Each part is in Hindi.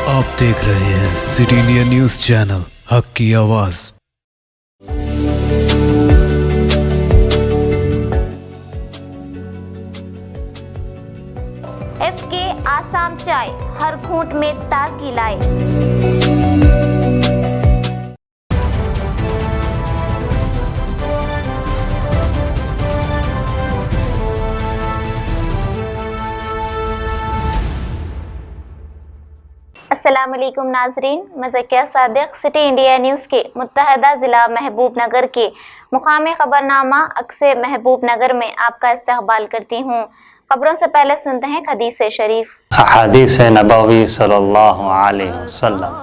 आप देख रहे हैं सिटी इंडिया न्यूज चैनल, हक की आवाज। FK आसाम चाय हर घूंट में ताजगी लाए। अस्सलाम वालेकुम नाजरीन, मैं Zakia Sadiq city India news के मुत्तहदा ज़िला महबूबनगर के मुकामी खबरनामा अक्से महबूबनगर में आपका इस्तकबाल करती हूँ। खबरों से पहले सुनते हैं हदीस शरीफ। हदीस नबवी सल्लल्लाहु अलैहि वसल्लम।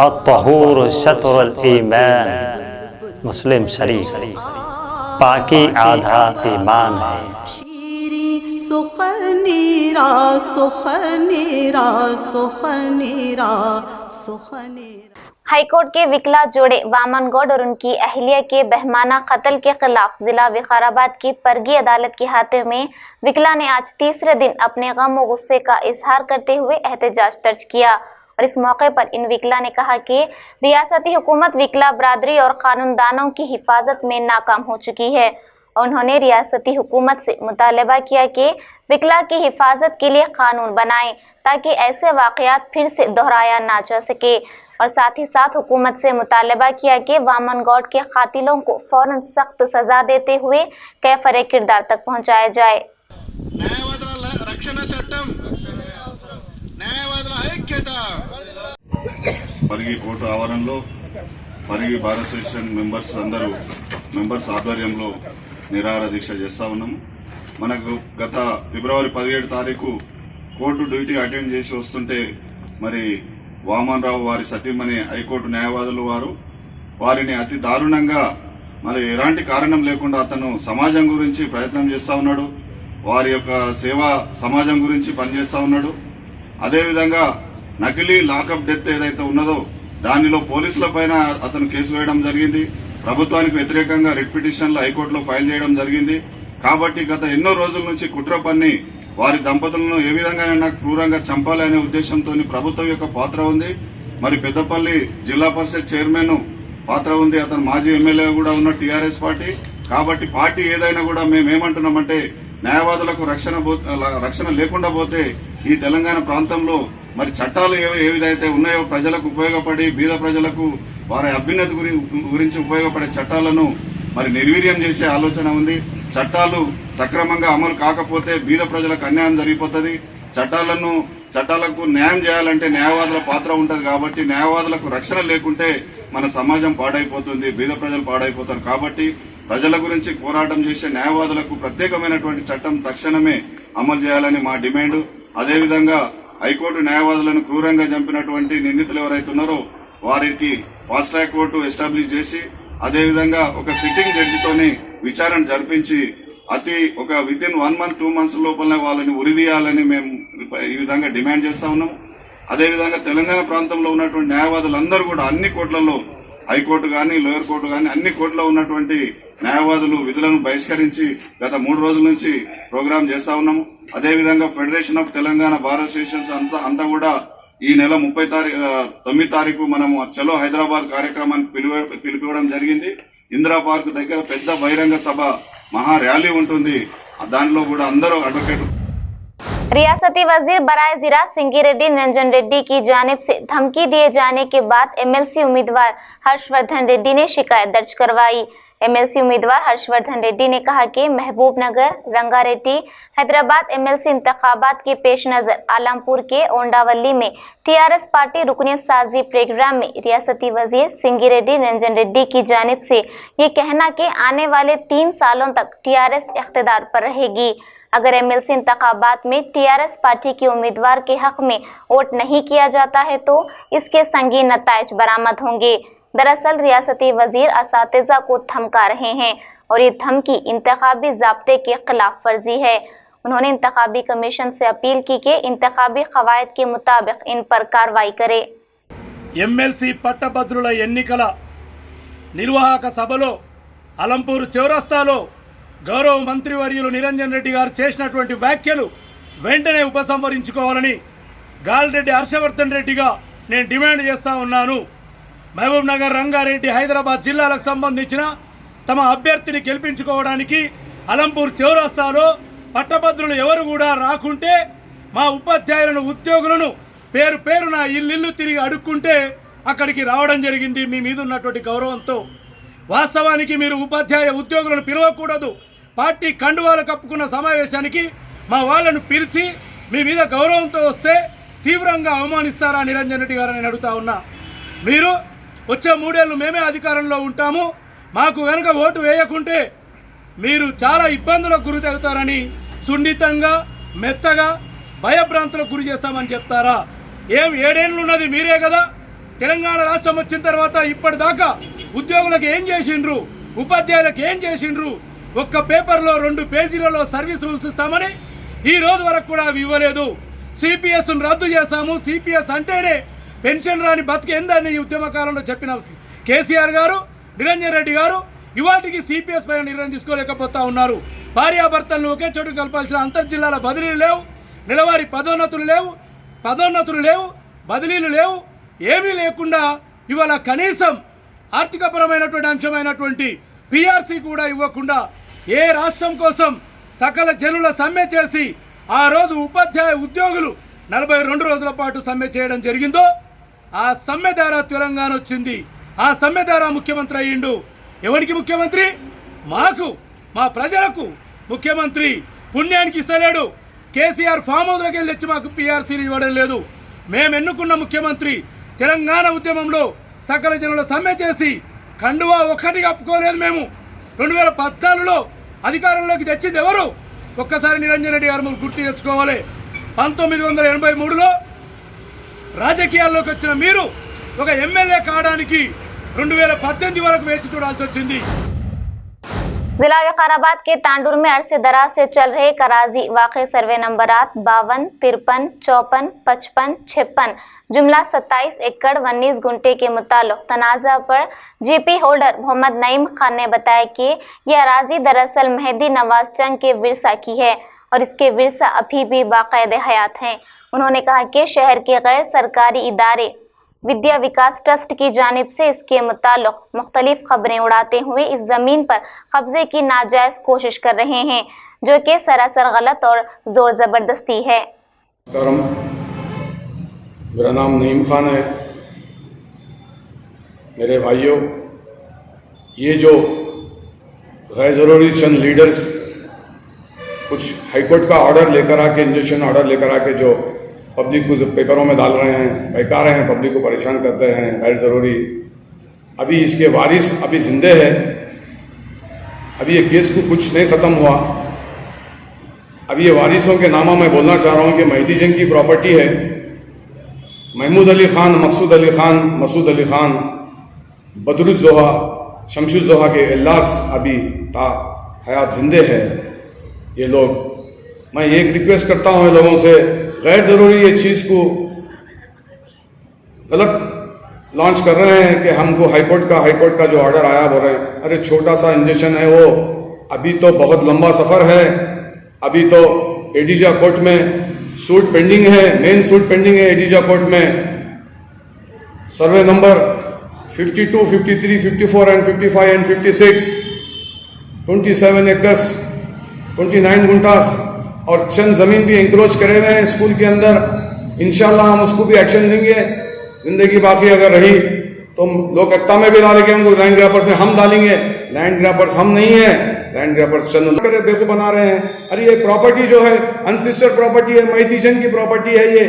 अत्तहूर शत्रुल ईमान, मुस्लिम शरीफ। पाकी आधा ईमान है। सुखनीरा सुखनीरा सुखनीरा सुखनीरा। हाईकोर्ट के विकला जोड़े वामन गौड़ और उनकी अहलिया के बहमाना कत्ल के खिलाफ जिला विकाराबाद की परगी अदालत के हाथे में विकला ने आज तीसरे दिन अपने गम और गुस्से का इजहार करते हुए एहतजाज दर्ज किया। और इस मौके पर इन विकला ने कहा कि रियासती हुकूमत विकला बरादरी और कानूनदानों की हिफाजत में नाकाम हो चुकी है। उन्होंने रियासती हुकूमत से मुतालबा किया कि विकला की हिफाजत के लिए कानून बनाएं ताकि ऐसे वाक़यात फिर से दोहराया ना जा सके। और साथ ही साथ हुकूमत से मुतालबा किया कि वामन गौड़ के कातिलों को फौरन सख्त सजा देते हुए कैफरे किरदार तक पहुँचाया जाए। పరిగి కోర్టు ఆవరణలో పరిగి బార్ అసోసియేషన్ మెంబర్స్ ఆధ్వర్యంలో నిరాహార దీక్ష చేస్తా ఉన్నాము. మనకు గత ఫిబ్రవరి 17 తారీఖు కోర్టు డ్యూటీ అటెండ్ చేసి వస్తుంటే మరి వామన్ రావు వారి సతీమణి హైకోర్టు న్యాయవాదులు వారిని అతి దారుణంగా మరి ఎలాంటి కారణం లేకుండా అతను సమాజం గురించి ప్రయత్నం చేస్తా ఉన్నాడు. వారి యొక్క సేవా సమాజం గురించి పనిచేస్తా ఉన్నాడు. అదేవిధంగా నకిలీ లాకప్ డెత్ ఏదైతే ఉన్నదో దానిలో పోలీసుల పైన అతను కేసు వేయడం జరిగింది. ప్రభుత్వానికి వ్యతిరేకంగా రిట్ పిటిషన్లు హైకోర్టులో ఫైల్ చేయడం జరిగింది. కాబట్టి గత ఎన్నో రోజుల నుంచి కుట్ర పన్ని వారి దంపతులను ఏ విధంగానైనా క్రూరంగా చంపాలి అనే ఉద్దేశంతో ప్రభుత్వం యొక్క పాత్ర ఉంది. మరి పెద్దపల్లి జిల్లా పరిషత్ చైర్మన్ పాత్ర ఉంది. అతను మాజీ ఎమ్మెల్యే కూడా ఉన్న టీఆర్ఎస్ పార్టీ. కాబట్టి పార్టీ ఏదైనా కూడా మేమేమంటున్నామంటే న్యాయవాదులకు రక్షణ లేకుండా పోతే ఈ తెలంగాణ ప్రాంతంలో మరి చట్టాలు ఏ విధైతే ఉన్నాయో ప్రజలకు ఉపయోగపడి బీద ప్రజలకు వారి అభ్యున్నతి గురించి ఉపయోగపడే చట్టాలను మరి నిర్వీర్యం చేసే ఆలోచన ఉంది. చట్టాలు సక్రమంగా అమలు కాకపోతే బీద ప్రజలకు అన్యాయం జరిగిపోతుంది. చట్టాలకు న్యాయం చేయాలంటే న్యాయవాదుల పాత్ర ఉంటది. కాబట్టి న్యాయవాదులకు రక్షణ లేకుంటే మన సమాజం పాడైపోతుంది, బీద ప్రజలు పాడైపోతారు. కాబట్టి ప్రజల గురించి పోరాటం చేసే న్యాయవాదులకు ప్రత్యేకమైనటువంటి చట్టం తక్షణమే అమలు చేయాలని మా డిమాండ్. అదేవిధంగా హైకోర్టు న్యాయవాదులను క్రూరంగా చంపినటువంటి నిందితులు ఎవరైతే ఉన్నారో వారికి ఫాస్ట్ ట్రాక్ కోర్టు ఎస్టాబ్లిష్ చేసి అదేవిధంగా ఒక సిట్టింగ్ జడ్జితోని విచారణ జరిపించి ఒక వితిన్ 1 month 2 months లోపలనే వాళ్ళని ఉరిదీయాలని మేము ఈ విధంగా డిమాండ్ చేస్తా ఉన్నాము. అదేవిధంగా తెలంగాణ ప్రాంతంలో ఉన్నటువంటి న్యాయవాదులందరూ కూడా అన్ని కోర్టులలో హైకోర్టు గాని లోయర్ కోర్టు గాని అన్ని కోర్టులో ఉన్నటువంటి న్యాయవాదులు విధులను బహిష్కరించి గత 3 రోజుల నుంచి ప్రోగ్రాం చేస్తా ఉన్నాము. అదేవిధంగా federation of Telangana bar associations అంతా కూడా ఈ నెల 9 తారీఖు మనము చలో హైదరాబాద్ కార్యక్రమానికి పిలిపివ్వడం జరిగింది. ఇందిరా పార్క్ దగ్గర పెద్ద బహిరంగ సభ మహా ర్యాలీ ఉంటుంది. దానిలో కూడా అందరూ అడ్వకేట్ रियासती वजीर बराए जिला सिंगी निरंजन रेड्डी की जानिब से धमकी दिए जाने के बाद MLC उम्मीदवार हर्षवर्धन रेड्डी ने शिकायत दर्ज करवाई। MLC उम्मीदवार हर्षवर्धन रेड्डी ने कहा कि महबूबनगर, रंगारेड्डी, हैदराबाद MLC इंतखाबात के पेश नजर आलमपुर के ओंडावली में TRS पार्टी रुकनियत साजी प्रोग्राम में रियासती वजीर सिंगी निरंजन रेड्डी की जानिब से ये कहना कि आने वाले 3 सालों तक TRS इख्तिदार पर रहेगी। अगर MLC इंतखाबात में TRS पार्टी के उम्मीदवार के हक में वोट नहीं किया जाता है तो इसके संगीन नताइज बरामद होंगे। दरअसल रियासती वजीर असातिज़ा को धमका रहे हैं और ये धमकी इंतखाबी ज़ाब्ते के खिलाफ वर्जी है। उन्होंने इंतखाबी कमीशन से अपील की कि इंतखाबी क़वायद के मुताबिक इन पर कार्रवाई करे। MLC పట్టభద్రుల ఎన్నికల నిర్వాహక సభలో అలంపూర్ చౌరస్తాలో గౌరవ మంత్రివర్యులు నిరంజన్ రెడ్డి గారు చేసినటువంటి వ్యాఖ్యలు వెంటనే ఉపసంహరించుకోవాలని గాలిరెడ్డి హర్షవర్ధన్ రెడ్డిగా నేను డిమాండ్ చేస్తూ ఉన్నాను. మహబూబ్ నగర్, రంగారెడ్డి, హైదరాబాద్ జిల్లాలకు సంబంధించిన తమ అభ్యర్థిని గెలిపించుకోవడానికి అలంపూర్ చౌరస్తాలో పట్టభద్రులు ఎవరు కూడా రాకుంటే మా ఉపాధ్యాయులను, ఉద్యోగులను పేరు పేరున ఇల్లు తిరిగి అడుక్కుంటే అక్కడికి రావడం జరిగింది మీ మీద ఉన్నటువంటి గౌరవంతో. వాస్తవానికి మీరు ఉపాధ్యాయ ఉద్యోగులను పిలవకూడదు. పార్టీ కండువాలు కప్పుకున్న సమావేశానికి మా వాళ్ళను పిలిచి మీ మీద గౌరవంతో వస్తే తీవ్రంగా అవమానిస్తారా నిరంజన్ రెడ్డి గారు నేను అడుగుతా ఉన్నా. మీరు వచ్చే 3 ఏళ్ళు మేమే అధికారంలో ఉంటాము, మాకు కనుక ఓటు వేయకుంటే మీరు చాలా ఇబ్బందులకు గురి తగ్గుతారని సున్నితంగా, మెత్తగా, భయభ్రాంతులకు గురి చేస్తామని చెప్తారా? 7 ఏళ్ళు ఉన్నది మీరే కదా. తెలంగాణ రాష్ట్రం వచ్చిన తర్వాత ఇప్పటిదాకా ఉద్యోగులకు ఏం చేసిండ్రు, ఉపాధ్యాయులకు ఏం చేసిండ్రు? ఒక్క పేపర్లో 2 పేజీలలో సర్వీస్ రూల్స్ ఇస్తామని ఈ రోజు వరకు కూడా అవి ఇవ్వలేదు. సిపిఎస్ను రద్దు చేశాము. సిపిఎస్ అంటేనే పెన్షన్ రాని బతికేందని ఈ ఉద్యమ కాలంలో చెప్పిన కేసీఆర్ గారు, నిరంజన్ రెడ్డి గారు ఇవాటికి సిపిఎస్ పైన నిర్ణయం తీసుకోలేకపోతా ఉన్నారు. భార్యాభర్తలను ఒకే చోటు కలపాల్సిన అంతర్జిల్లాల బదిలీలు లేవు, నెలవారీ పదోన్నతులు లేవు, బదిలీలు లేవు, ఏమీ లేకుండా ఇవాళ కనీసం ఆర్థికపరమైనటువంటి అంశమైనటువంటి పిఆర్సీ కూడా ఇవ్వకుండా ఏ రాష్ట్రం కోసం సకల జనుల సమ్మె చేసి ఆ రోజు ఉపాధ్యాయ ఉద్యోగులు 42 రోజుల పాటు సమ్మె చేయడం జరిగిందో ఆ సమ్మె ద్వారా తెలంగాణ వచ్చింది. ఆ సమ్మె ద్వారా ముఖ్యమంత్రి అయ్యిండు. ఎవరికి ముఖ్యమంత్రి? మాకు, మా ప్రజలకు ముఖ్యమంత్రి. పుణ్యానికి ఇస్తలేడు. కేసీఆర్ ఫామ్ హౌస్లోకి వెళ్ళి తెచ్చి మాకు పిఆర్సీలు ఇవ్వడం లేదు. మేము ఎన్నుకున్న ముఖ్యమంత్రి తెలంగాణ ఉద్యమంలో సకల జనుల సమ్మె చేసి కండువా ఒక్కటి కప్పుకోలేదు. మేము 2014లో అధికారంలోకి తెచ్చింది ఎవరు? ఒక్కసారి నిరంజన్ రెడ్డి గారు గుర్తు తెచ్చుకోవాలి. 1983లో రాజకీయాల్లోకి వచ్చిన మీరు ఒక ఎమ్మెల్యే కావడానికి 2018 వరకు వేచి చూడాల్సి వచ్చింది. जिला विकाराबाद के तांडुर में अरसे दराज से चल रहे कराजी वाक़े सर्वे नंबरात 52, 53, 54, 55, 56 जुमला 27 एकड़ 19 गुंटे के मुताल्लिक तनाज़ा पर जीपी होल्डर मोहम्मद नईम खान ने बताया कि यह अराजी दरअसल मेहदी नवाज जंग के विरसा की है और इसके विरसा अभी भी बाकायदे हयात हैं। उन्होंने कहा कि शहर के गैर सरकारी इदारे विद्या विकास ट्रस्ट की जानिब से इसके मुताल्लिक मुख्तलिफ खबरें उड़ाते हुए इस ज़मीन पर कब्जे की नाजायज़ कोशिश कर रहे हैं, जो कि सरासर गलत और ज़ोर ज़बरदस्ती है। मेरा नाम नईम खान है। मेरे भाइयों, ये जो गैर ज़रूरी चंद लीडर्स कुछ हाईकोर्ट का ऑर्डर लेकर आके, इंजेक्शन ऑर्डर लेकर आके जो पब्लिक को पेपरों में डाल रहे हैं, बहका रहे हैं, पब्लिक को परेशान करते हैं गैर ज़रूरी। अभी इसके वारिस अभी जिंदे हैं। अभी ये केस को कुछ नहीं ख़त्म हुआ। अभी ये वारिसों के नामा मैं बोलना चाह रहा हूँ कि मेहदी जंग की प्रॉपर्टी है। महमूद अली ख़ान, मकसूद अली ख़ान, मसूद अली ख़ान, बदरुज़्ज़ोहा, शमशुज़्ज़ोहा के इल्लास अभी ता हयात जिंदे है। ये लोग, मैं एक रिक्वेस्ट करता हूँ लोगों से, गैर ज़रूरी ये चीज़ को गलत लॉन्च कर रहे हैं कि हमको हाईकोर्ट का जो ऑर्डर आया बोल रहे हैं, अरे छोटा सा इंजेक्शन है वो, अभी तो बहुत लंबा सफ़र है। अभी तो एडीजा कोर्ट में सूट पेंडिंग है, मेन सूट पेंडिंग है एडीजा कोर्ट में। Survey number 52, 53, 54 and 55 and 56, 27 acres 29 गुंटास और चंद ज़मीन भी इंक्रोच करे हुए हैं स्कूल के अंदर। इंशाल्लाह हम उसको भी एक्शन देंगे। ज़िंदगी बाकी अगर रही तो लोग एकता में भी डालेंगे, हमको लैंड ग्रैपर्स में हम डालेंगे। लैंड ग्रैपर्स हम नहीं है, लैंड ग्रैपर्स चंद करे बेवकूफ़ बना रहे हैं। अरे ये प्रॉपर्टी जो है अनसिस्टर प्रॉपर्टी है, मेहदी जंग की प्रॉपर्टी है। ये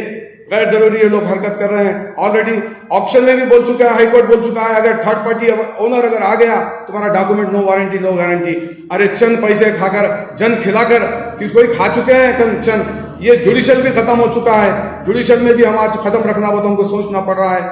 गैर ज़रूरी ये लोग हरकत कर रहे हैं। ऑलरेडी ऑक्शन में भी बोल चुका है, हाईकोर्ट बोल चुका है, अगर थर्ड पार्टी ओनर अगर आ गया तुम्हारा document no warranty no guarantee. अरे चंद पैसे खाकर, जन खिलाकर, किसको ही खा चुके हैं चंद। ये जुडिशल भी खत्म हो चुका है। जुडिशल में भी हम आज खत्म रखना हो तो हमको सोचना पड़ रहा है।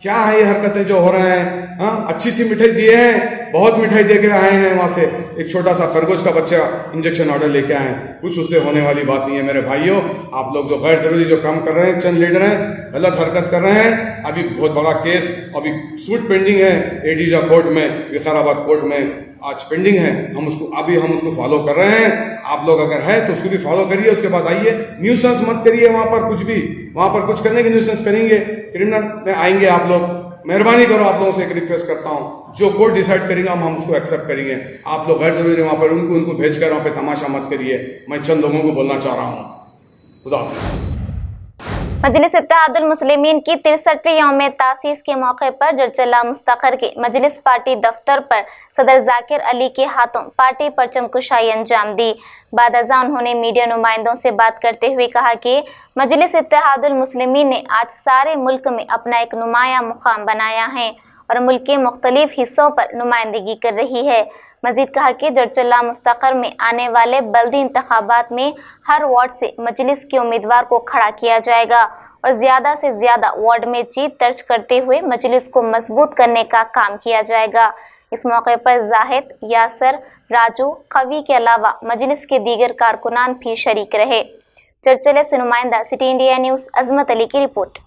क्या है ये हरकतें जो हो रहे हैं? हाँ, अच्छी सी मिठाई दिए हैं, बहुत मिठाई दे के आए हैं वहां से, एक छोटा सा खरगोश का बच्चा इंजेक्शन ऑर्डर लेके आए हैं, कुछ उससे होने वाली बात नहीं है मेरे भाइयों। आप लोग जो गैर जरूरी जो काम कर रहे हैं, चंद लीडर हैं गलत हरकत कर रहे हैं, अभी बहुत बड़ा केस अभी सूट पेंडिंग है एडीजा कोर्ट में, विकाराबाद कोर्ट में आज पेंडिंग है, हम उसको फॉलो कर रहे हैं। आप लोग अगर है तो उसको भी फॉलो करिए, उसके बाद आइए, न्यूसेंस मत करिए वहां पर, कुछ भी वहां पर कुछ करने की न्यूसेंस करेंगे, क्रिमिनल में आएंगे आप लोग। मेहरबानी करो, आप लोगों से एक रिक्वेस्ट करता हूं, जो कोर्ट डिसाइड करेंगे हम उसको एक्सेप्ट करेंगे। आप लोग गैर जरूरी वहां पर उनको भेजकर वहां पे तमाशा मत करिए। मैं चंद लोगों को बोलना चाह रहा हूं। खुदा हाफिज़। मजलिस इत्तेहादुल मुस्लिमीन की 63वीं यौम तासीस के मौके पर जरचला मुस्तकर के मजलिस पार्टी दफ्तर पर सदर जाकिर अली के हाथों पार्टी परचम कुशाई अंजाम दी। बाद अज़ां उन्होंने मीडिया नुमाइंदों से बात करते हुए कहा कि मजलिस इत्तेहादुल मुस्लिमीन ने आज सारे मुल्क में अपना एक नुमाया मुकाम बनाया है और मुल्क के मुख्तलिफ हिस्सों पर नुमाइंदगी कर रही है। मजीद कहा कि जरचला मुस्तकर में आने वाले बल्दी इंतखाबात में हर वार्ड से मजलिस के उम्मीदवार को खड़ा किया जाएगा और ज़्यादा से ज़्यादा वार्ड में जीत दर्ज करते हुए मजलिस को मजबूत करने का काम किया जाएगा। इस मौके पर जाहिद, यासर, राजू, कवी के अलावा मजलिस के दीगर कारकुनान भी शरीक रहे। जरचले से नुमाइंदा सिटी इंडिया न्यूज़ अजमत अली की रिपोर्ट।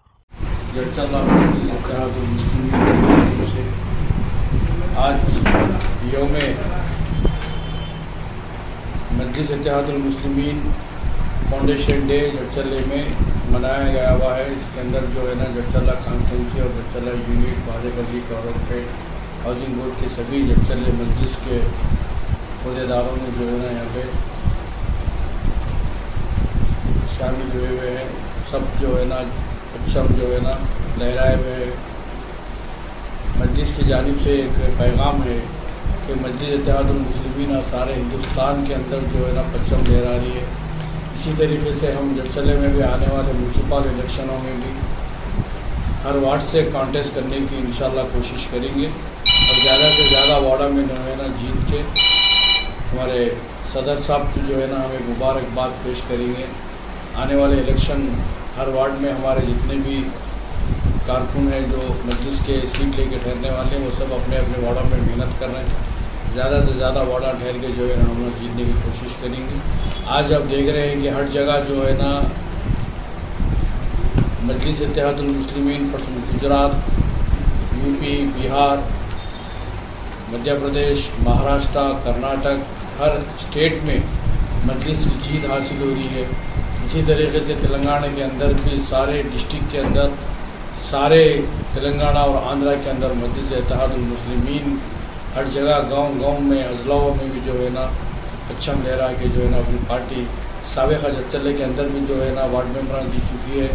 आज यौम मजलिस इत्तेहादुल मुस्लिमीन फाउंडेशन डे जरचले में मनाया गया हुआ है। इसके अंदर जो है ना जरचला कॉन्स्टिट्यूंसी और जरचला यूनिट बाज़ कॉर्पोरेट हाउसिंग बोर्ड के सभी जरचले मजलिस के अहदेदारों ने जो है ना यहाँ पे शामिल हुए हैं। सब जो है ना परचम जो है ना लहराए हुए हैं। मजलिस की जानिब से एक पैगाम है कि मजलिस इत्तेहादुल मुस्लिमीन और सारे हिंदुस्तान के अंदर जो है ना परचम लहरा रही है। इसी तरीके से हम जरचले में भी आने वाले म्यूनसिपल इलेक्शनों में भी हर वार्ड से कॉन्टेस्ट करने की इंशाल्लाह कोशिश करेंगे और ज़्यादा से ज़्यादा वार्डों में जो है ना जीत के हमारे सदर साहब की जो है ना हमें मुबारकबाद पेश करेंगे। आने वाले इलेक्शन हर वार्ड में हमारे जितने भी कारकुन हैं जो मजलिस के सीट लेके ठहरने वाले हैं वो सब अपने अपने वार्डों में मेहनत कर रहे हैं। ज़्यादा से ज़्यादा वार्डा ठहर के जो है ना हम लोग जीतने की कोशिश करेंगे। आज आप देख रहे हैं कि हर जगह जो है ना मजलिस इत्तेहादुल मुस्लिमीन गुजरात, यूपी, बिहार, मध्य प्रदेश, महाराष्ट्र, कर्नाटक, हर स्टेट में मजलिस की जीत हासिल हो रही है। इसी तरीके से तेलंगाना के अंदर भी सारे डिस्ट्रिक्ट के अंदर, सारे तेलंगाना और आंध्रा के अंदर मजलिस इत्तेहादुल मुस्लिमीन हर जगह गांव-गांव में, अजलाओं में भी जो है ना परचम लहरा के जो है ना अपनी पार्टी साबिक़ा जरचले के अंदर भी जो है ना वार्ड मेंबर जीत चुकी है।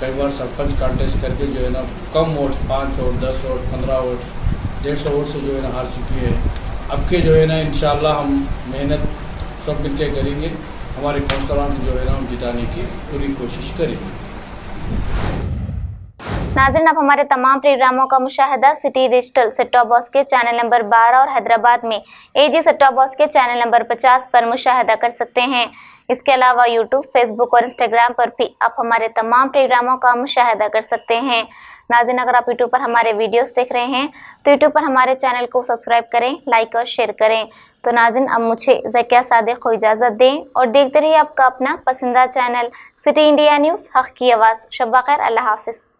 कई बार सरपंच कॉन्टेस्ट करके जो है ना कम vote 5 vote, 10 vote, 15 vote, 150 vote से जो है ना हार चुकी है। अब के जो है ना इंशाअल्लाह हम मेहनत सब मिलकर करेंगे, हमारे काउंसलरों को जो है ना हम जिताने की पूरी कोशिश करेंगे। नाज़रीन, अब हमारे तमाम प्रोग्रामों का मुशाहिदा city digital set top box के चैनल नंबर 12 और हैदराबाद में एजी सेट टॉप बॉक्स के चैनल नंबर 50 पर मुशाहिदा कर सकते हैं। इसके अलावा यूट्यूब, फेसबुक और इंस्टाग्राम पर भी आप हमारे तमाम प्रोग्रामों का मुशाहिदा कर सकते हैं। नाज़रीन, अगर आप यूट्यूब पर हमारे वीडियोस देख रहे हैं तो यूट्यूब पर हमारे चैनल को सब्सक्राइब करें, लाइक और शेयर करें। तो नाज़रीन, अब मुझे ज़किया सादिक को इजाज़त दें और देखते रहिए आपका अपना पसंदीदा चैनल सिटी इंडिया न्यूज़, हक़ की आवाज़। शब ख़ैर, अल्लाह हाफ़िज़।